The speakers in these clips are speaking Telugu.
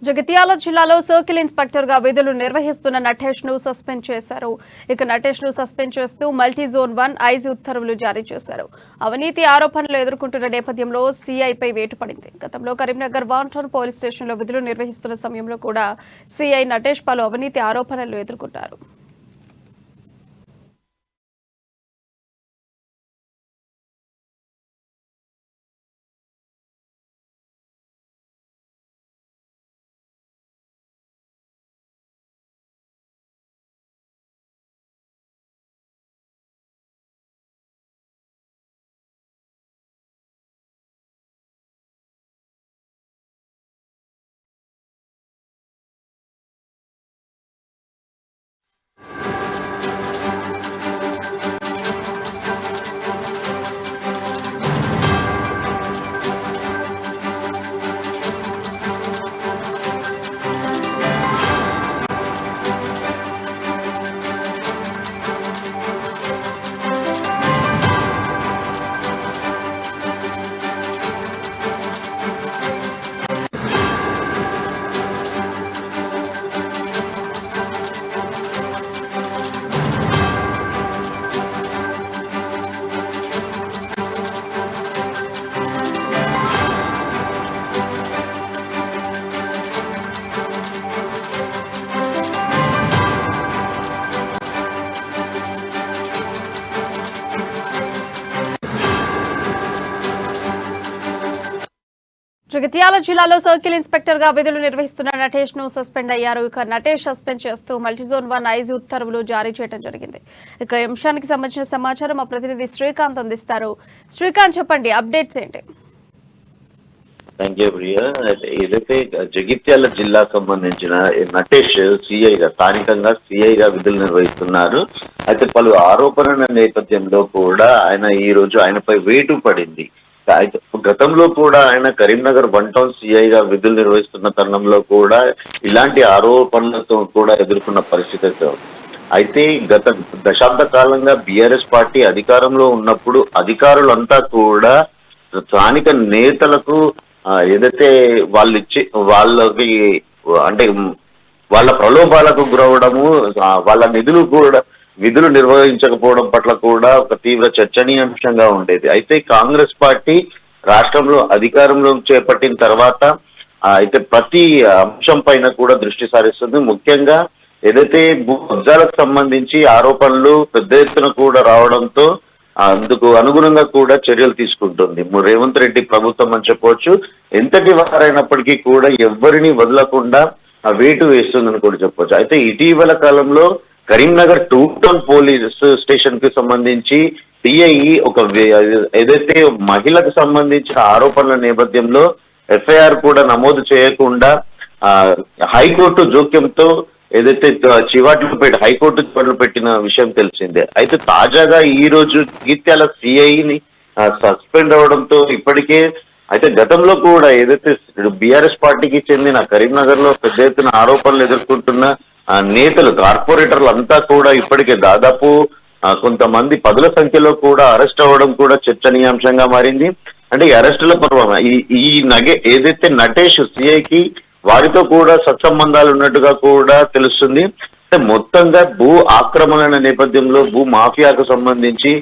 జగిత్యాల జిల్లాలో సర్కిల్ ఇన్స్పెక్టర్ గా విధులు నిర్వహిస్తున్న నటేష్ ను సస్పెండ్ చేశారు. ఇక నటేష్ ను సస్పెండ్ చేస్తూ మల్టీ జోన్ 1 ఐజీ ఉత్తర్వులు జారీ చేశారు. అవినీతి ఆరోపణలు ఎదుర్కొంటున్న నేపథ్యంలో సీఐపై వేటు పడింది. గతంలో Karimnagar one town police station లో విధులు నిర్వహిస్తున్న సమయంలో కూడా సీఐ నటేష్ పలు అవినీతి ఆరోపణలు ఎదుర్కొన్నారు. జగిత్యాల జిల్లాలో సర్కిల్ ఇన్స్పెక్టర్ గా విధులు నిర్వహిస్తున్న నటేష్ ను సస్పెండ్ అయ్యారు. ఇక నటేష్ సస్పెండ్ చేస్తూ మల్టీజోన్ 1 ఐజీ ఉత్తర్వులు జారీ చేయడం జరిగింది. ఇక ఈ అంశానికి సంబంధించిన సమాచారం మా ప్రతినిధి శ్రీకాంత్ అందిస్తారు. శ్రీకాంత్, చెప్పండి, అప్డేట్స్ ఏంటి? Thank you Priya. ఏదైతే జగిత్యాల జిల్లా సంబంధించిన నటేష్ సిఐగా స్థానికంగా సిఐగా విధులు నిర్వహిస్తున్నారు. అయితే పలు ఆరోపణల నేపథ్యంలో కూడా ఈ రోజు ఆయనపై వేటు పడింది. గతంలో కూడా ఆయన కరీంనగర్ వన్ టౌన్ సిఐగా విధులు నిర్వహిస్తున్న తరుణంలో కూడా ఇలాంటి ఆరోపణలతో కూడా ఎదుర్కొన్న పరిస్థితి. అయితే గత దశాబ్ద కాలంగా బీఆర్ఎస్ పార్టీ అధికారంలో ఉన్నప్పుడు అధికారులంతా కూడా స్థానిక నేతలకు ఏదైతే వాళ్ళకి అంటే వాళ్ళ ప్రలోభాలకు గురవడము, వాళ్ళ విధులు నిర్వహించకపోవడం పట్ల కూడా ఒక తీవ్ర చర్చనీయాంశంగా ఉండేది. అయితే కాంగ్రెస్ పార్టీ రాష్ట్రంలో అధికారంలో చేపట్టిన తర్వాత అయితే ప్రతి అంశం పైన కూడా దృష్టి సారిస్తుంది. ముఖ్యంగా ఏదైతే భూ కబ్జాలకు సంబంధించి ఆరోపణలు పెద్ద ఎత్తున కూడా రావడంతో అందుకు అనుగుణంగా కూడా చర్యలు తీసుకుంటుంది రేవంత్ రెడ్డి ప్రభుత్వం అని చెప్పవచ్చు. ఎంతటి వారైనప్పటికీ కూడా ఎవరిని వదలకుండా వేటు వేస్తుందని కూడా చెప్పవచ్చు. అయితే ఇటీవల కాలంలో కరీంనగర్ 2 టౌన్ పోలీస్ స్టేషన్ కి సంబంధించి సిఐ ఒక ఏదైతే మహిళకు సంబంధించిన ఆరోపణల నేపథ్యంలో ఎఫ్ఐఆర్ కూడా నమోదు చేయకుండా హైకోర్టు జోక్యంతో ఏదైతే హైకోర్టు చివాట్లు పెట్టిన విషయం తెలిసిందే. అయితే తాజాగా ఈ రోజు జగిత్యాల సిఐని సస్పెండ్ అవడంతో ఇప్పటికే అయితే గతంలో కూడా ఏదైతే బీఆర్ఎస్ పార్టీకి చెందిన కరీంనగర్ లో పెద్ద ఎత్తున ఆరోపణలు ఎదుర్కొంటున్న నేతలు, కార్పొరేటర్లు అంతా కూడా ఇప్పటికే దాదాపు కొంతమంది పదుల సంఖ్యలో కూడా అరెస్ట్ అవ్వడం కూడా చర్చనీయాంశంగా మారింది. అంటే ఈ అరెస్టుల పర్వం ఏదైతే నటేష్ సిఐకి వారితో కూడా సత్సంబంధాలు ఉన్నట్టుగా కూడా తెలుస్తుంది. అంటే మొత్తంగా భూ ఆక్రమణ నేపథ్యంలో భూ మాఫియాకు సంబంధించి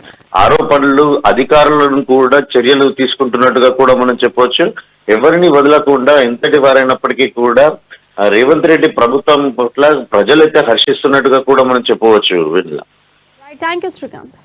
ఆరోపణలు, అధికారులను కూడా చర్యలు తీసుకుంటున్నట్టుగా కూడా మనం చెప్పవచ్చు. ఎవరిని వదలకుండా ఎంతటి వారైనప్పటికీ కూడా రేవంత్ రెడ్డి ప్రభుత్వం పట్ల ప్రజలైతే హర్షిస్తున్నట్టుగా కూడా మనం చెప్పవచ్చు. Thank you Srikanth.